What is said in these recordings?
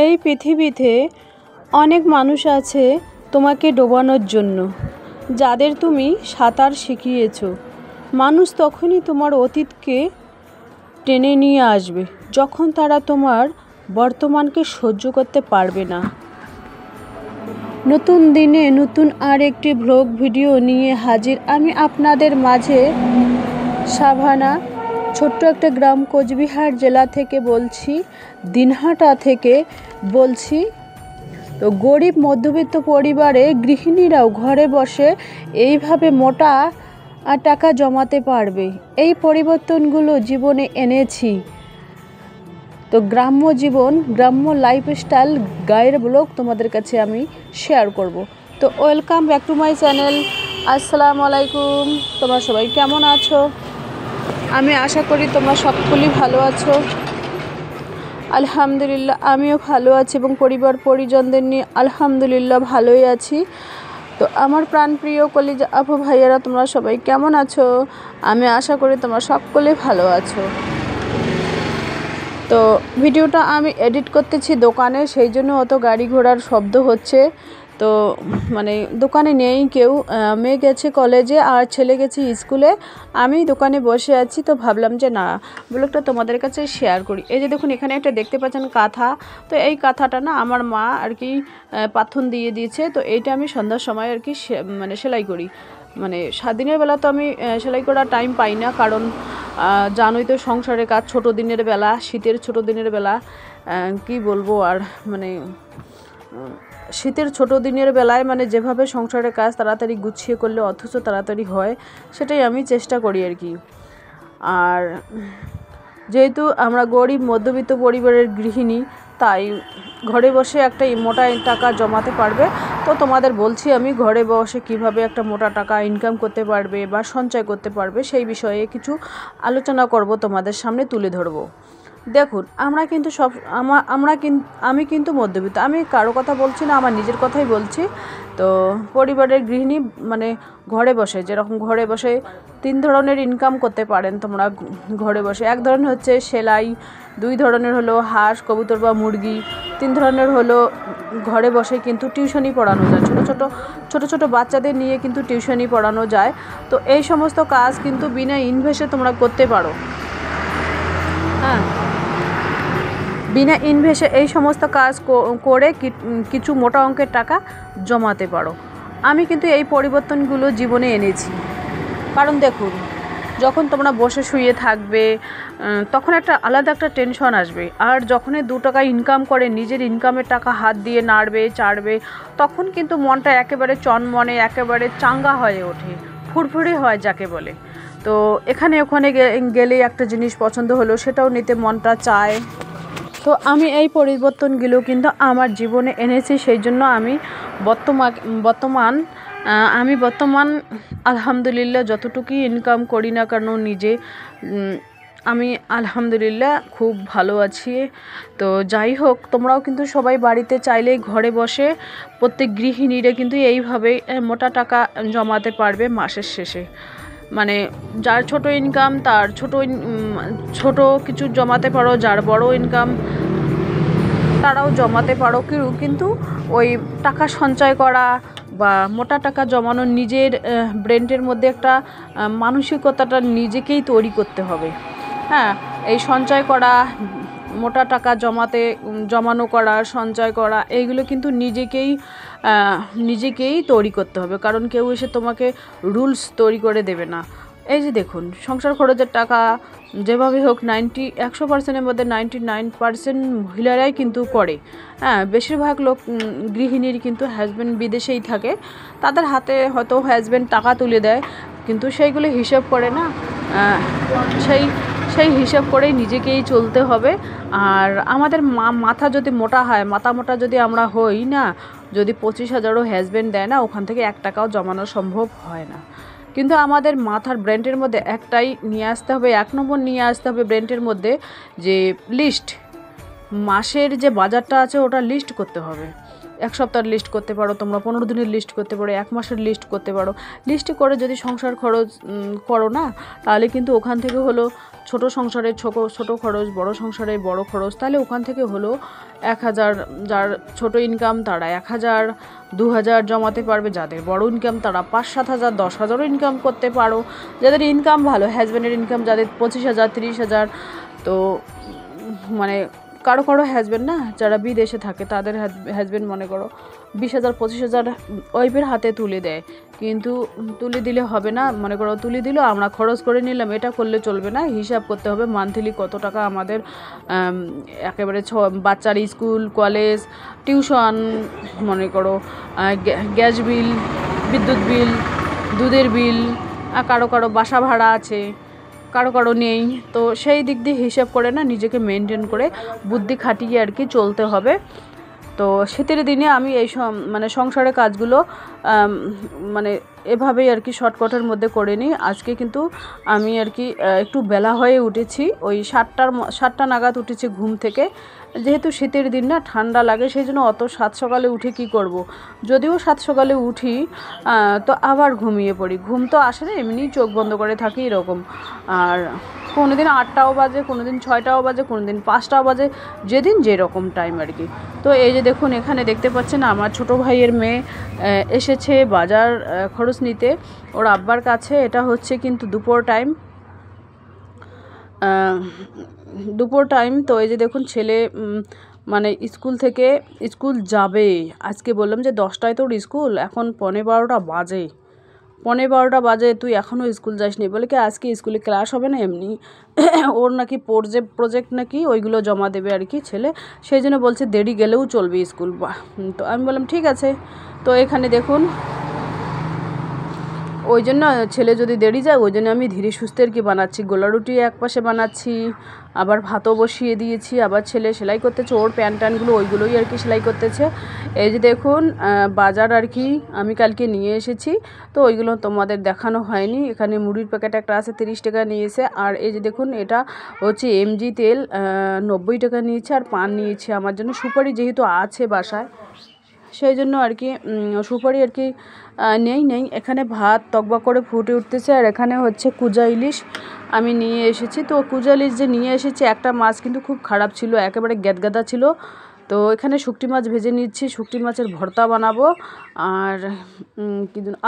এই পৃথিবীতে অনেক মানুষ আছে তোমাকে ডোবানোর জন্য, যাদের তুমি সাঁতার শিখিয়েছো। মানুষ তখনই তোমার অতীতকে টেনে নিয়ে আসবে যখন তারা তোমার বর্তমানকে সহ্য করতে পারবে না। নতুন দিনে নতুন আর একটি ব্লগ ভিডিও নিয়ে হাজির আমি আপনাদের মাঝে। সাভানা, ছোট্ট একটা গ্রাম, কোচবিহার জেলা থেকে বলছি, দিনহাটা থেকে বলছি। তো গরিব মধ্যবিত্ত পরিবারে গৃহিণীরাও ঘরে বসে এইভাবে মোটা টাকা জমাতে পারবে। এই পরিবর্তনগুলো জীবনে এনেছি। তো গ্রাম্য জীবন, গ্রাম্য লাইফস্টাইল গায়ের ব্লগ তোমাদের কাছে আমি শেয়ার করব। তো welcome back to my channel. আসসালামু আলাইকুম। তোমরা সবাই কেমন আছো? আমি আশা করি তোমরা সকলেই ভালো আছো। আলহামদুলিল্লাহ আমিও ভালো আছি এবং পরিবার পরিজনদের নিয়ে আলহামদুলিল্লাহ ভালোই আছি। তো আমার প্রাণপ্রিয় কলিজা আপু ভাইয়েরা, তোমরা সবাই কেমন আছো? আমি আশা করি তোমরা সকলেই ভালো আছো। তো ভিডিওটা আমি এডিট করতেছি দোকানে, সেই জন্য অত গাড়ি ঘোড়ার শব্দ হচ্ছে। তো মানে দোকানে নেই কেউ, মেয়ে গেছে কলেজে আর ছেলে গেছে স্কুলে, আমি দোকানে বসে আছি। তো ভাবলাম যে না, ব্লগটা তোমাদের কাছে শেয়ার করি। এই যে দেখুন, এখানে একটা দেখতে পাচ্ছেন কাঁথা। তো এই কাঁথাটা না আমার মা আর কি পাথর দিয়ে দিয়েছে। তো এইটা আমি সন্ধ্যার সময় আর কি মানে সেলাই করি। মানে দিনের বেলা তো আমি সেলাই করার টাইম পাই না, কারণ জানোই তো সংসারের কাজ, ছোটো দিনের বেলা, শীতের ছোটো দিনের বেলা, কি বলবো আর, মানে শীতের ছোটো দিনের বেলায় মানে যেভাবে সংসারের কাজ তাড়াতাড়ি গুছিয়ে করলে অথচ তাড়াতাড়ি হয়, সেটাই আমি চেষ্টা করি আর কি। আর যেহেতু আমরা গরিব মধ্যবিত্ত পরিবারের গৃহিণী, তাই ঘরে বসে একটা মোটা টাকা জমাতে পারবে। তো তোমাদের বলছি আমি, ঘরে বসে কিভাবে একটা মোটা টাকা ইনকাম করতে পারবে বা সঞ্চয় করতে পারবে, সেই বিষয়ে কিছু আলোচনা করব, তোমাদের সামনে তুলে ধরব। দেখুন, আমি কিন্তু মধ্যবিত্ত, আমি কারো কথা বলছি না, আমার নিজের কথাই বলছি। তো পরিবারের গৃহিণী মানে ঘরে বসে, যেরকম ঘরে বসে 3 ধরনের ইনকাম করতে পারেন তোমরা ঘরে বসে। এক ধরনের হচ্ছে সেলাই, 2 ধরনের হলো হাঁস, কবুতর বা মুরগি, 3 ধরনের হলো ঘরে বসে কিন্তু টিউশনি পড়ানো যায়, ছোট ছোট বাচ্চাদের নিয়ে কিন্তু টিউশনি পড়ানো যায়। তো এই সমস্ত কাজ কিন্তু বিনা ইনভেস্টে তোমরা করতে পারো। হ্যাঁ, বিনা ইনভেস্টে এই সমস্ত কাজ করে কিছু মোটা অঙ্কের টাকা জমাতে পারো। আমি কিন্তু এই পরিবর্তনগুলো জীবনে এনেছি। কারণ দেখুন, যখন তোমরা বসে শুয়ে থাকবে তখন আলাদা একটা টেনশন আসবে। আর যখনই 2 টাকা ইনকাম করে নিজের ইনকামের টাকা হাত দিয়ে নাড়বে চাড়বে, তখন কিন্তু মনটা একেবারে চনমনে, একেবারে চাঙ্গা হয়ে ওঠে, ফুরফুরে হয় যাকে বলে। তো এখানে ওখানে গেলে একটা জিনিস পছন্দ হলো, সেটাও নিতে মনটা চায়। তো আমি এই পরিবর্তনগুলো কিন্তু আমার জীবনে এনেছি। সেই জন্য আমি বর্তমান আলহামদুলিল্লাহ যতটুকুই ইনকাম করি না কেন নিজে, আমি আলহামদুলিল্লাহ খুব ভালো আছি। তো যাই হোক, তোমরাও কিন্তু সবাই বাড়িতে চাইলেই ঘরে বসে প্রত্যেক গৃহিণীরা কিন্তু এইভাবে মোটা টাকা জমাতে পারবে মাসের শেষে। মানে যার ছোট ইনকাম তার ছোট কিছু জমাতে পারো, যার বড় ইনকাম তারাও জমাতে পারো। কিন্তু ওই টাকা সঞ্চয় করা বা মোটা টাকা জমানো, নিজের ব্রেনের মধ্যে একটা মানসিকতাটা নিজেকেই তৈরি করতে হবে। হ্যাঁ, এই সঞ্চয় করা, মোটা টাকা জমানো করা, সঞ্চয় করা, এইগুলো কিন্তু নিজেকেই তৈরি করতে হবে, কারণ কেউ এসে তোমাকে রুলস তৈরি করে দেবে না। এই যে দেখুন, সংসার খরচের টাকা যেভাবে হোক 100%-এর মধ্যে 99% মহিলারাই কিন্তু করে। হ্যাঁ, বেশিরভাগ লোক গৃহিণীর কিন্তু হাজব্যান্ড বিদেশেই থাকে, তাদের হাতে হয়তো হাজব্যান্ড টাকা তুলে দেয়, কিন্তু সেইগুলো হিসাব করে না। সেই হিসাব করেই নিজেকেই চলতে হবে। আর আমাদের মাথা যদি মোটা হয়, মাথা মোটা যদি আমরা হই না, যদি 25,000ও হাজব্যান্ড দেয় না, ওখান থেকে 1 টাকাও জমানো সম্ভব হয় না। কিন্তু আমাদের মাথার ব্রেনের মধ্যে একটাই নিয়ে আসতে হবে, 1 নম্বর নিয়ে আসতে হবে ব্রেনের মধ্যে, যে লিস্ট, মাসের যে বাজারটা আছে ওটা লিস্ট করতে হবে। এক সপ্তাহের লিস্ট করতে পারো, তোমরা 15 দিনের লিস্ট করতে পারো, 1 মাসের লিস্ট করতে পারো। লিস্ট করে যদি সংসার খরচ করো না, তাহলে কিন্তু ওখান থেকে হলো ছোট সংসারে ছোট খরচ, বড় সংসারে বড় খরচ, তাহলে ওখান থেকে হলো 1000, যার ছোট ইনকাম তারা 1000, 2000 জমাতে পারবে, যাদের বড় ইনকাম তারা 5-7 হাজার, 10 হাজারও ইনকাম করতে পারো। যাদের ইনকাম ভালো, হাজব্যান্ডের ইনকাম যাদের 25,000, 30,000, তো মানে কারো হাজব্যান্ড না যারা বিদেশে থাকে তাদের হাজব্যান্ড মনে করো 20,000, 25,000 ওয়াইফের হাতে তুলে দেয়, কিন্তু তুলে দিলে হবে না। মনে করো তুলে দিল, আমরা খরচ করে নিলাম, এটা করলে চলবে না। হিসাব করতে হবে মান্থলি কত টাকা আমাদের একেবারে বাচ্চার স্কুল, কলেজ, টিউশন, মনে করো গ্যাস বিল, বিদ্যুৎ বিল, দুধের বিল, কারো বাসা ভাড়া আছে, কারো নেই। তো সেই দিক দিয়ে হিসাব করে না নিজেকে মেনটেন করে বুদ্ধি খাটিয়ে আর কি চলতে হবে। তো শীতের দিনে আমি এই মানে সংসারের কাজগুলো মানে এভাবেই আর কি শর্টকাটের মধ্যে করে নিই। আজকে কিন্তু আমি আর কি একটু বেলা হয়ে উঠেছি, ওই 7টা নাগাদ উঠেছি ঘুম থেকে। যেহেতু শীতের দিন না, ঠান্ডা লাগে, সেই জন্য অত 7 সকালে উঠে কি করব। যদিও 7 সকালে উঠি তো আবার ঘুমিয়ে পড়ি, ঘুম তো আসে না, এমনি চোখ বন্ধ করে থাকি এরকম। আর কোনো দিন 8টাও বাজে, কোনো দিন 6টাও বাজে, কোনো দিন 5টাও বাজে, যেদিন যেরকম টাইম আর কি। তো এই যে দেখুন এখানে দেখতে পাচ্ছেন আমার ছোটো ভাইয়ের মেয়ে এসেছে বাজার খরচ নিতে ওর আব্বার কাছে। এটা হচ্ছে কিন্তু দুপুর টাইম। তো এই যে দেখুন ছেলে মানে স্কুল যাবে। আজকে বললাম যে 10টায় তোর স্কুল, এখন 12:15 বাজে। 12:15 বাজে, তুই এখনও স্কুল যাসনি। বলে কি আজকে স্কুলে ক্লাস হবে না, এমনি ওর নাকি প্রজেক্ট নাকি ওইগুলো জমা দেবে আর কি ছেলে, সেই জন্য বলছে দেরি গেলেও চলবে স্কুল। তো আমি বললাম ঠিক আছে। তো এখানে দেখুন ওই জন্য ছেলে যদি দেরি যায়, ওই জন্য আমি ধীরে সুস্থে আর কি বানাচ্ছি। গোলা রুটি এক পাশে বানাচ্ছি, আবার ভাতও বসিয়ে দিয়েছি, আবার ছেলে সেলাই করতেছে, ওর প্যান্টগুলো ওইগুলোই আর কি সেলাই করতেছে। এই যে দেখুন বাজার আর কি আমি কালকে নিয়ে এসেছি, তো ওইগুলো তোমাদের দেখানো হয়নি। এখানে মুড়ির প্যাকেট একটা আছে, 30 টাকা নিয়েছে। আর এই যে দেখুন এটা হচ্ছে এমজি তেল, 90 টাকা নিয়েছে। আর পান নিয়েছে আমার জন্য, সুপারি যেহেতু আছে বাসায় সেই জন্য আর কি সুপারি আর কি নেই। এখানে ভাত তকবা করে ফুটে উঠতেছে। আর এখানে হচ্ছে কুজা ইলিশ আমি নিয়ে এসেছি। তো কুজা ইলিশ যে নিয়ে এসেছি, একটা মাছ কিন্তু খুব খারাপ ছিল, একেবারে গ্যাদগাদা ছিল। তো এখানে শুকটি মাছ ভেজে নিচ্ছি, শুকটি মাছের ভর্তা বানাবো। আর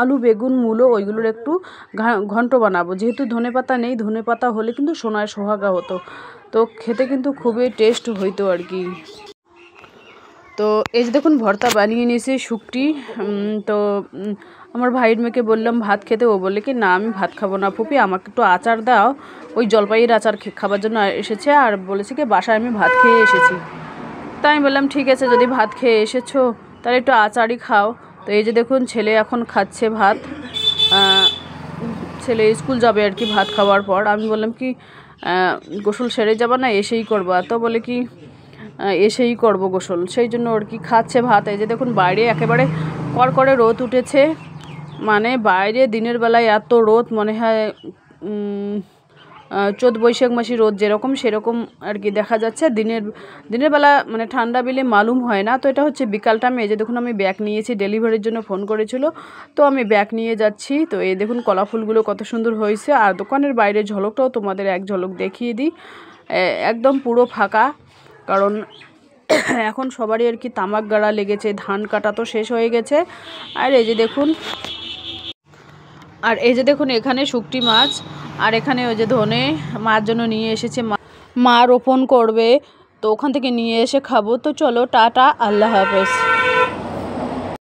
আলু, বেগুন, মূলো ওইগুলোর একটু ঘন্ট বানাবো। যেহেতু ধনেপাতা নেই, ধনেপাতা হলে কিন্তু সোনায় সোহাগা হতো, তো খেতে কিন্তু খুবই টেস্ট হইতো আর কি। তো এই যে দেখুন ভর্তা বানিয়ে নিয়েছি শুকটি। তো আমার ভাইয়ের মেয়েকে বললাম ভাত খেতে, ও বলে কি না আমি ভাত খাবো না ফুপি, আমাকে একটু আচার দাও। ওই জলপাইয়ের আচার খাবার জন্য এসেছে, আর বলেছে কি বাসায় আমি ভাত খেয়ে এসেছি। তাই আমি বললাম ঠিক আছে, যদি ভাত খেয়ে এসেছো তাহলে একটু আচারই খাও। তো এই যে দেখুন ছেলে এখন খাচ্ছে ভাত, ছেলে স্কুল যাবে আর কি ভাত খাওয়ার পর। আমি বললাম কি গোসল সেরে যাবা না, এসেই করবা? তো বলে কি এসেই করব গোসল, সেই জন্য আর কি খাচ্ছে ভাত। এই যে দেখুন বাইরে একেবারে কড়কড়ে রোদ উঠেছে, মানে বাইরে দিনের বেলায় এত রোদ মনে হয় চোদ্দ বৈশাখ মাসে রোদ যেরকম সেরকম আর কি দেখা যাচ্ছে। দিনের বেলা মানে ঠান্ডা বিলে মালুম হয় না। তো এটা হচ্ছে বিকাল টাইমে। এই যে দেখুন আমি ব্যাগ নিয়েছি, ডেলিভারির জন্য ফোন করেছিল, তো আমি ব্যাগ নিয়ে যাচ্ছি। তো এই দেখুন কলা ফুলগুলো কত সুন্দর হয়েছে। আর দোকানের বাইরে ঝলকটাও তোমাদের এক ঝলক দেখিয়ে দিই, একদম পুরো ফাঁকা, কারণ এখন সবারই আর কি তামাক গাড়া লেগেছে, ধান কাটা তো শেষ হয়ে গেছে। আর এই যে দেখুন এখানে শুকটি মাছ, আর এখানে ওই যে ধনে মার জন্য নিয়ে এসেছে, মা রোপণ করবে, তো ওখান থেকে নিয়ে এসে খাবো। তো চলো টাটা, আল্লাহ হাফেজ।